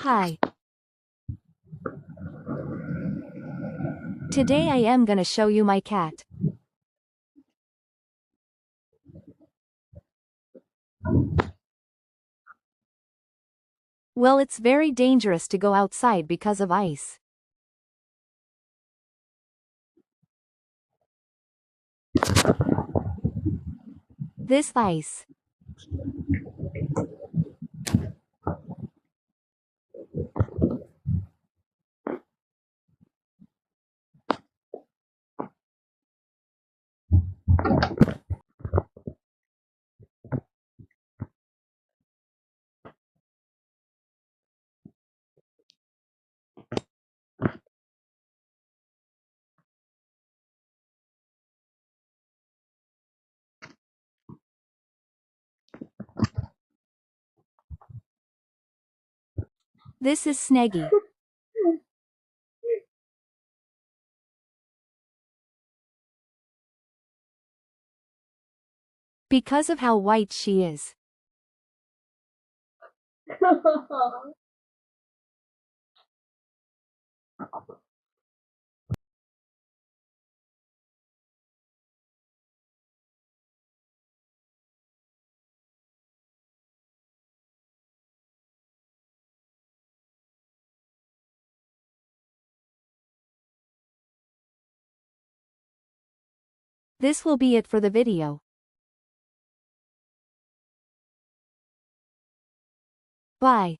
Hi. Today I am gonna show you my cat. Well, it's very dangerous to go outside because of ice. This ice. This is Sneggy. Because of how white she is. This will be it for the video. Bye.